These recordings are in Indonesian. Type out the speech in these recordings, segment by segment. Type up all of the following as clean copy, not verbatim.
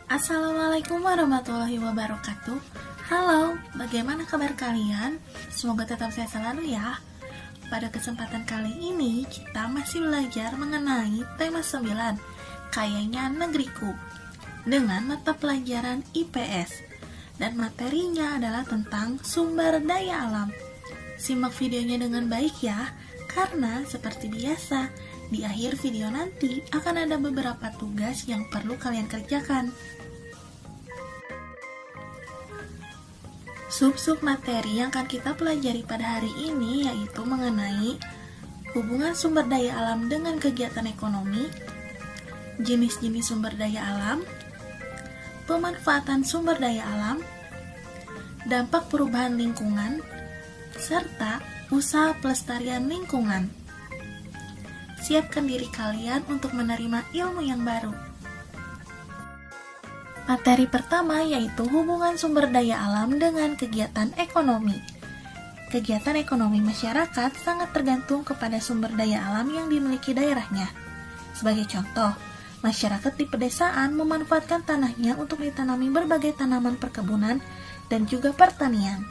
Assalamualaikum warahmatullahi wabarakatuh. Halo, bagaimana kabar kalian? Semoga tetap sehat selalu ya. Pada kesempatan kali ini, kita masih belajar mengenai tema 9, Kayanya Negeriku, dengan mata pelajaran IPS. Dan materinya adalah tentang sumber daya alam. Simak videonya dengan baik ya, karena seperti biasa, di akhir video nanti akan ada beberapa tugas yang perlu kalian kerjakan. Sub-sub materi yang akan kita pelajari pada hari ini yaitu mengenai hubungan sumber daya alam dengan kegiatan ekonomi, jenis-jenis sumber daya alam, pemanfaatan sumber daya alam, dampak perubahan lingkungan, serta usaha pelestarian lingkungan. Siapkan diri kalian untuk menerima ilmu yang baru. Materi pertama yaitu hubungan sumber daya alam dengan kegiatan ekonomi. Kegiatan ekonomi masyarakat sangat tergantung kepada sumber daya alam yang dimiliki daerahnya. Sebagai contoh, masyarakat di pedesaan memanfaatkan tanahnya untuk ditanami berbagai tanaman perkebunan dan juga pertanian.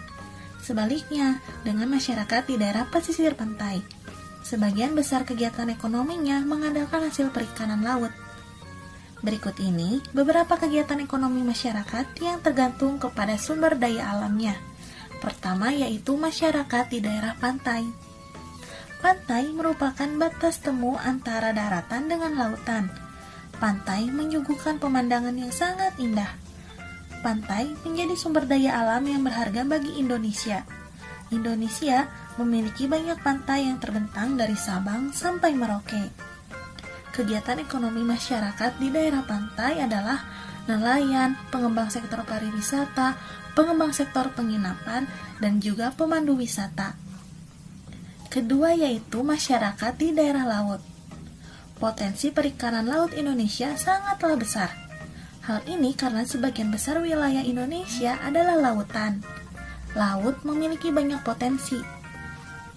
Sebaliknya, dengan masyarakat di daerah pesisir pantai, sebagian besar kegiatan ekonominya mengandalkan hasil perikanan laut. Berikut ini beberapa kegiatan ekonomi masyarakat yang tergantung kepada sumber daya alamnya. Pertama yaitu masyarakat di daerah pantai. Pantai merupakan batas temu antara daratan dengan lautan. Pantai menyuguhkan pemandangan yang sangat indah. Pantai menjadi sumber daya alam yang berharga bagi Indonesia. Indonesia memiliki banyak pantai yang terbentang dari Sabang sampai Merauke. Kegiatan ekonomi masyarakat di daerah pantai adalah nelayan, pengembang sektor pariwisata, pengembang sektor penginapan, dan juga pemandu wisata. Kedua yaitu masyarakat di daerah laut. Potensi perikanan laut Indonesia sangatlah besar. Hal ini karena sebagian besar wilayah Indonesia adalah lautan. Laut memiliki banyak potensi.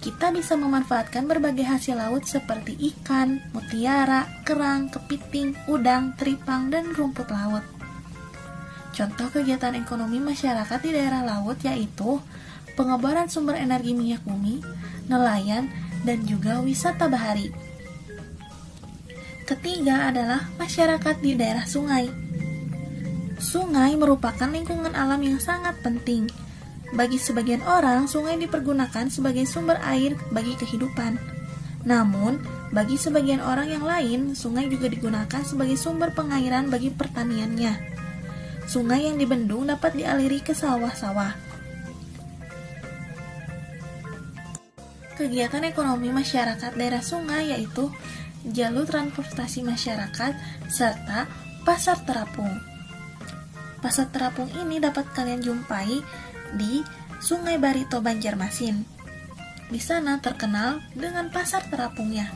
Kita bisa memanfaatkan berbagai hasil laut seperti ikan, mutiara, kerang, kepiting, udang, teripang, dan rumput laut. Contoh kegiatan ekonomi masyarakat di daerah laut yaitu pengeboran sumber energi minyak bumi, nelayan, dan juga wisata bahari. Ketiga adalah masyarakat di daerah sungai. Sungai merupakan lingkungan alam yang sangat penting. Bagi sebagian orang, sungai dipergunakan sebagai sumber air bagi kehidupan. Namun, bagi sebagian orang yang lain, sungai juga digunakan sebagai sumber pengairan bagi pertaniannya. Sungai yang dibendung dapat dialiri ke sawah-sawah. Kegiatan ekonomi masyarakat daerah sungai yaitu jalur transportasi masyarakat serta pasar terapung. Pasar terapung ini dapat kalian jumpai di Sungai Barito, Banjarmasin. Di sana terkenal dengan pasar terapungnya.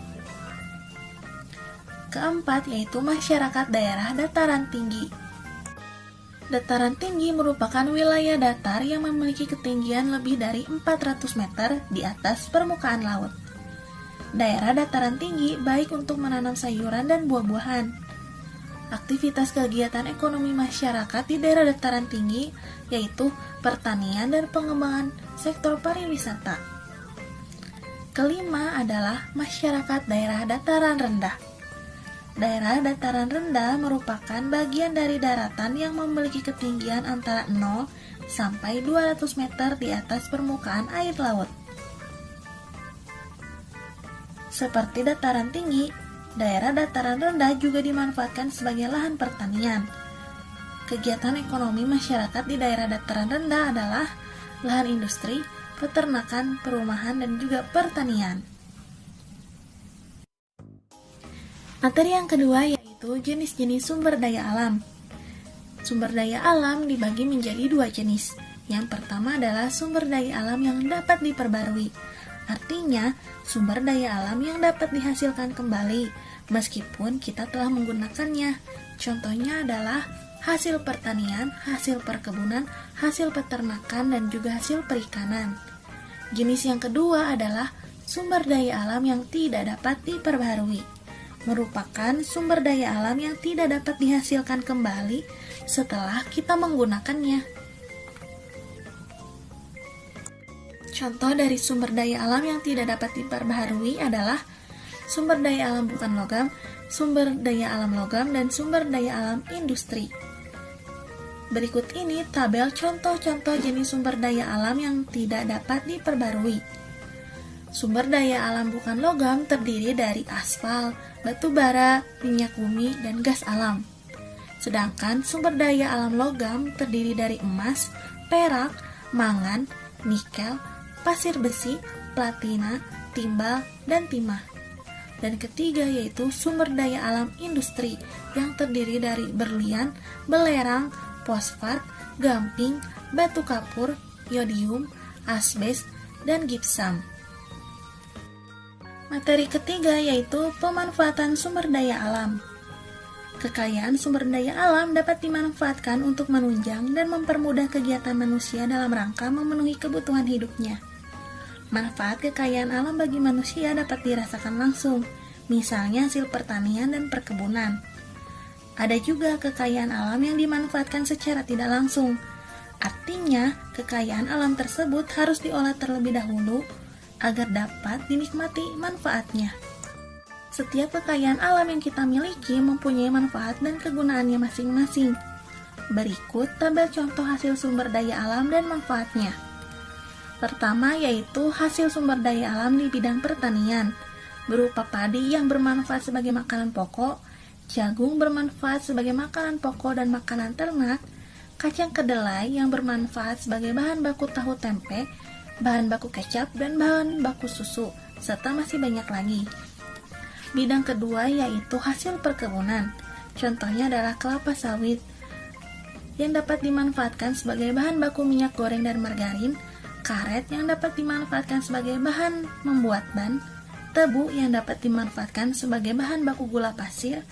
Keempat yaitu masyarakat daerah dataran tinggi. Dataran tinggi merupakan wilayah datar yang memiliki ketinggian lebih dari 400 meter di atas permukaan laut. Daerah dataran tinggi baik untuk menanam sayuran dan buah-buahan. Aktivitas kegiatan ekonomi masyarakat di daerah dataran tinggi yaitu pertanian dan pengembangan sektor pariwisata. Kelima adalah masyarakat daerah dataran rendah. Daerah dataran rendah merupakan bagian dari daratan yang memiliki ketinggian antara 0 sampai 200 meter di atas permukaan air laut. Seperti dataran tinggi, daerah dataran rendah juga dimanfaatkan sebagai lahan pertanian. Kegiatan ekonomi masyarakat di daerah dataran rendah adalah lahan industri, peternakan, perumahan, dan juga pertanian. Materi yang kedua yaitu jenis-jenis sumber daya alam. Sumber daya alam dibagi menjadi dua jenis. Yang pertama adalah sumber daya alam yang dapat diperbarui. Artinya, sumber daya alam yang dapat dihasilkan kembali, meskipun kita telah menggunakannya. Contohnya adalah hasil pertanian, hasil perkebunan, hasil peternakan, dan juga hasil perikanan. Jenis yang kedua adalah sumber daya alam yang tidak dapat diperbarui. Merupakan sumber daya alam yang tidak dapat dihasilkan kembali, setelah kita menggunakannya. Contoh dari sumber daya alam yang tidak dapat diperbaharui adalah sumber daya alam bukan logam, sumber daya alam logam, dan sumber daya alam industri. Berikut ini tabel contoh-contoh jenis sumber daya alam yang tidak dapat diperbarui. Sumber daya alam bukan logam terdiri dari aspal, batu bara, minyak bumi, dan gas alam. Sedangkan sumber daya alam logam terdiri dari emas, perak, mangan, nikel, pasir besi, platina, timbal, dan timah. Dan ketiga yaitu sumber daya alam industri yang terdiri dari berlian, belerang, fosfat, gamping, batu kapur, yodium, asbes, dan gipsam. Materi ketiga yaitu pemanfaatan sumber daya alam. Kekayaan sumber daya alam dapat dimanfaatkan untuk menunjang dan mempermudah kegiatan manusia dalam rangka memenuhi kebutuhan hidupnya. Manfaat kekayaan alam bagi manusia dapat dirasakan langsung, misalnya hasil pertanian dan perkebunan. Ada juga kekayaan alam yang dimanfaatkan secara tidak langsung. Artinya, kekayaan alam tersebut harus diolah terlebih dahulu agar dapat dinikmati manfaatnya. Setiap kekayaan alam yang kita miliki mempunyai manfaat dan kegunaannya masing-masing. Berikut tabel contoh hasil sumber daya alam dan manfaatnya. Pertama yaitu hasil sumber daya alam di bidang pertanian, berupa padi yang bermanfaat sebagai makanan pokok, jagung bermanfaat sebagai makanan pokok dan makanan ternak, kacang kedelai yang bermanfaat sebagai bahan baku tahu tempe, bahan baku kecap, dan bahan baku susu, serta masih banyak lagi. Bidang kedua yaitu hasil perkebunan, contohnya adalah kelapa sawit, yang dapat dimanfaatkan sebagai bahan baku minyak goreng dan margarin, karet yang dapat dimanfaatkan sebagai bahan membuat ban, tebu yang dapat dimanfaatkan sebagai bahan baku gula pasir,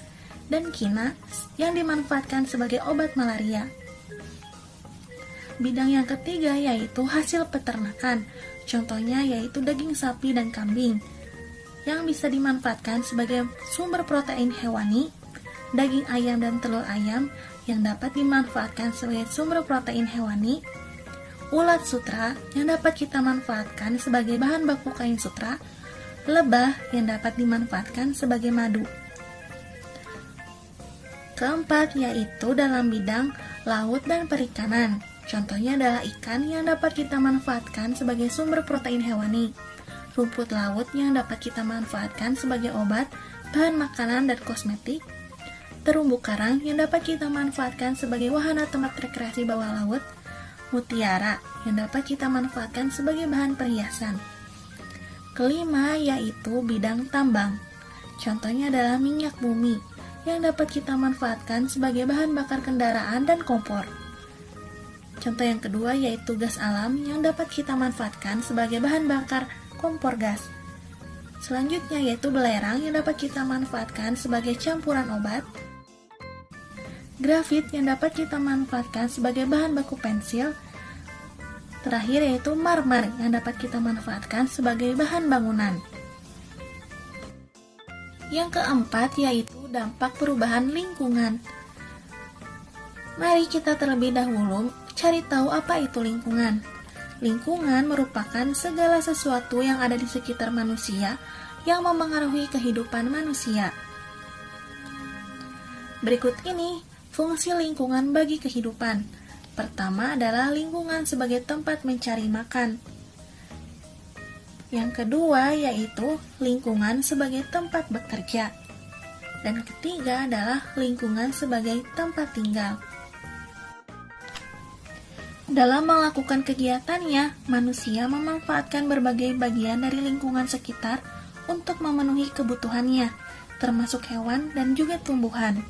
dan kina yang dimanfaatkan sebagai obat malaria. Bidang yang ketiga yaitu hasil peternakan, contohnya yaitu daging sapi dan kambing, yang bisa dimanfaatkan sebagai sumber protein hewani, daging ayam dan telur ayam yang dapat dimanfaatkan sebagai sumber protein hewani, ulat sutra yang dapat kita manfaatkan sebagai bahan baku kain sutra, lebah yang dapat dimanfaatkan sebagai madu. Keempat yaitu dalam bidang laut dan perikanan, contohnya adalah ikan yang dapat kita manfaatkan sebagai sumber protein hewani, rumput laut yang dapat kita manfaatkan sebagai obat, bahan makanan dan kosmetik, terumbu karang yang dapat kita manfaatkan sebagai wahana tempat rekreasi bawah laut, mutiara yang dapat kita manfaatkan sebagai bahan perhiasan. Kelima yaitu bidang tambang, contohnya adalah minyak bumi yang dapat kita manfaatkan sebagai bahan bakar kendaraan dan kompor. Contoh yang kedua yaitu gas alam yang dapat kita manfaatkan sebagai bahan bakar kompor gas. Selanjutnya yaitu belerang yang dapat kita manfaatkan sebagai campuran obat, grafit yang dapat kita manfaatkan sebagai bahan baku pensil. Terakhir yaitu marmer yang dapat kita manfaatkan sebagai bahan bangunan. Yang keempat yaitu dampak perubahan lingkungan. Mari kita terlebih dahulu cari tahu apa itu lingkungan. Lingkungan merupakan segala sesuatu yang ada di sekitar manusia yang memengaruhi kehidupan manusia. Berikut ini fungsi lingkungan bagi kehidupan. Pertama adalah lingkungan sebagai tempat mencari makan. Yang kedua yaitu lingkungan sebagai tempat bekerja. Dan ketiga adalah lingkungan sebagai tempat tinggal. Dalam melakukan kegiatannya, manusia memanfaatkan berbagai bagian dari lingkungan sekitar untuk memenuhi kebutuhannya, termasuk hewan dan juga tumbuhan.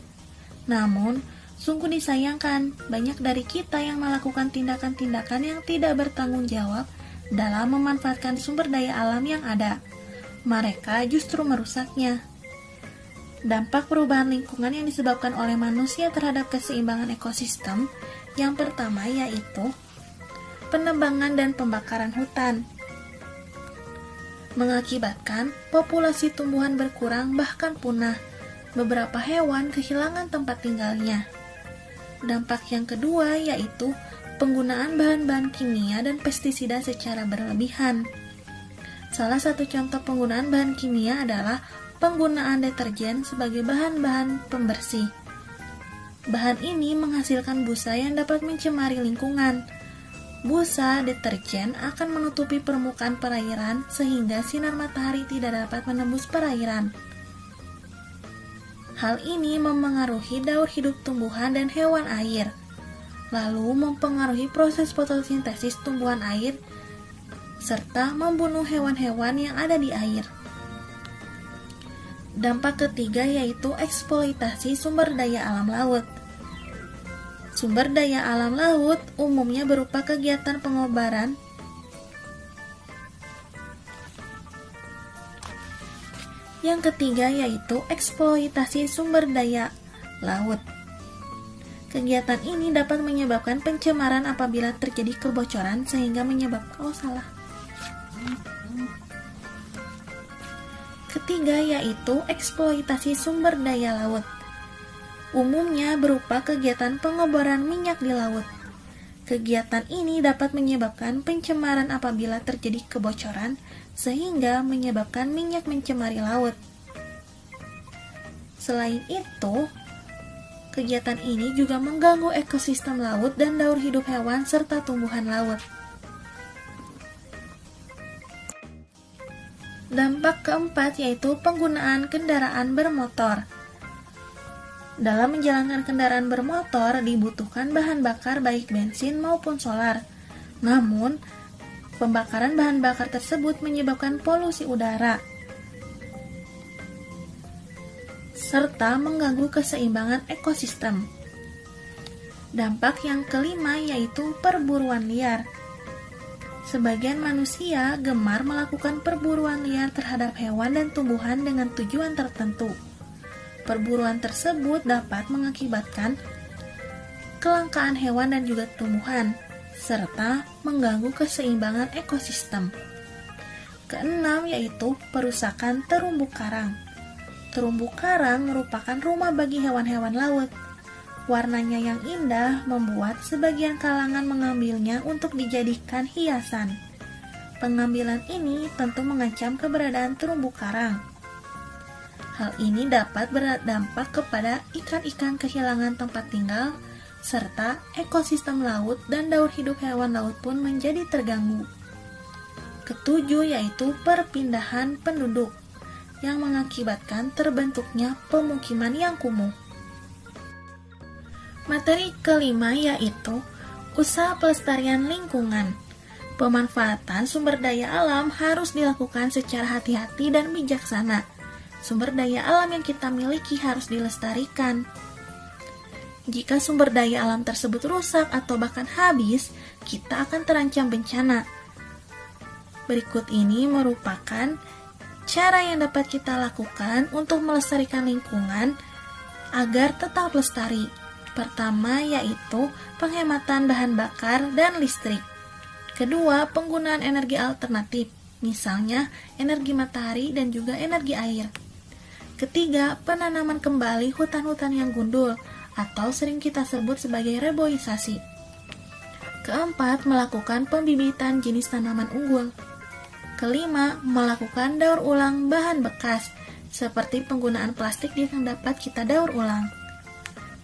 Namun, sungguh disayangkan, banyak dari kita yang melakukan tindakan-tindakan yang tidak bertanggung jawab dalam memanfaatkan sumber daya alam yang ada. Mereka justru merusaknya. Dampak perubahan lingkungan yang disebabkan oleh manusia terhadap keseimbangan ekosistem, yang pertama yaitu penebangan dan pembakaran hutan. Mengakibatkan populasi tumbuhan berkurang bahkan punah. Beberapa hewan kehilangan tempat tinggalnya. Dampak yang kedua yaitu penggunaan bahan-bahan kimia dan pestisida secara berlebihan. Salah satu contoh penggunaan bahan kimia adalah penggunaan deterjen sebagai bahan-bahan pembersih. Bahan ini menghasilkan busa yang dapat mencemari lingkungan. Busa deterjen akan menutupi permukaan perairan sehingga sinar matahari tidak dapat menembus perairan. Hal ini mempengaruhi daur hidup tumbuhan dan hewan air, lalu mempengaruhi proses fotosintesis tumbuhan air, serta membunuh hewan-hewan yang ada di air. Dampak ketiga yaitu eksploitasi sumber daya alam laut. Sumber daya alam laut umumnya berupa kegiatan pengobaran, yang ketiga yaitu eksploitasi sumber daya laut. Kegiatan ini dapat menyebabkan pencemaran apabila terjadi kebocoran sehingga menyebabkan Ketiga yaitu eksploitasi sumber daya laut. Umumnya berupa kegiatan pengeboran minyak di laut. Kegiatan ini dapat menyebabkan pencemaran apabila terjadi kebocoran sehingga menyebabkan minyak mencemari laut. Selain itu, kegiatan ini juga mengganggu ekosistem laut dan daur hidup hewan serta tumbuhan laut. Dampak keempat yaitu penggunaan kendaraan bermotor. Dalam menjalankan kendaraan bermotor dibutuhkan bahan bakar baik bensin maupun solar. Namun, pembakaran bahan bakar tersebut menyebabkan polusi udara serta mengganggu keseimbangan ekosistem. Dampak yang kelima yaitu perburuan liar. Sebagian manusia gemar melakukan perburuan liar terhadap hewan dan tumbuhan dengan tujuan tertentu. Perburuan tersebut dapat mengakibatkan kelangkaan hewan dan juga tumbuhan, serta mengganggu keseimbangan ekosistem. Keenam yaitu perusakan terumbu karang. Terumbu karang merupakan rumah bagi hewan-hewan laut. Warnanya yang indah membuat sebagian kalangan mengambilnya untuk dijadikan hiasan. Pengambilan ini tentu mengancam keberadaan terumbu karang. Hal ini dapat berdampak kepada ikan-ikan kehilangan tempat tinggal, serta ekosistem laut dan daur hidup hewan laut pun menjadi terganggu. Ketujuh yaitu perpindahan penduduk, yang mengakibatkan terbentuknya pemukiman yang kumuh. Materi kelima yaitu usaha pelestarian lingkungan. Pemanfaatan sumber daya alam harus dilakukan secara hati-hati dan bijaksana. Sumber daya alam yang kita miliki harus dilestarikan. Jika sumber daya alam tersebut rusak atau bahkan habis, kita akan terancam bencana. Berikut ini merupakan cara yang dapat kita lakukan untuk melestarikan lingkungan agar tetap lestari. Pertama yaitu penghematan bahan bakar dan listrik. Kedua, penggunaan energi alternatif, misalnya energi matahari dan juga energi air. Ketiga, penanaman kembali hutan-hutan yang gundul atau sering kita sebut sebagai reboisasi. Keempat, melakukan pembibitan jenis tanaman unggul. Kelima, melakukan daur ulang bahan bekas, seperti penggunaan plastik yang dapat kita daur ulang.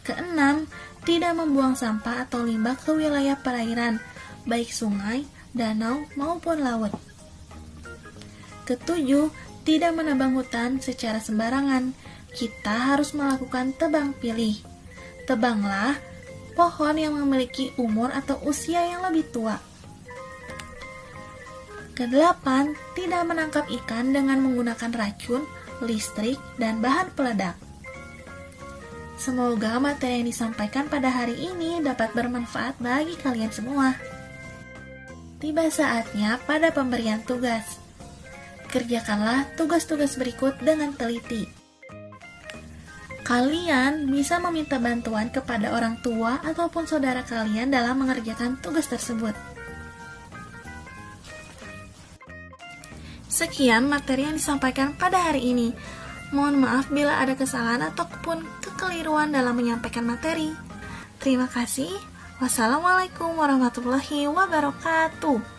Keenam, tidak membuang sampah atau limbah ke wilayah perairan, baik sungai, danau, maupun laut. Ketujuh, tidak menebang hutan secara sembarangan. Kita harus melakukan tebang pilih. Tebanglah pohon yang memiliki umur atau usia yang lebih tua. Kedelapan, tidak menangkap ikan dengan menggunakan racun, listrik, dan bahan peledak. Semoga materi yang disampaikan pada hari ini dapat bermanfaat bagi kalian semua. Tiba saatnya pada pemberian tugas. Kerjakanlah tugas-tugas berikut dengan teliti. Kalian bisa meminta bantuan kepada orang tua ataupun saudara kalian dalam mengerjakan tugas tersebut. Sekian materi yang disampaikan pada hari ini. Mohon maaf bila ada kesalahan ataupun kekeliruan dalam menyampaikan materi. Terima kasih. Wassalamualaikum warahmatullahi wabarakatuh.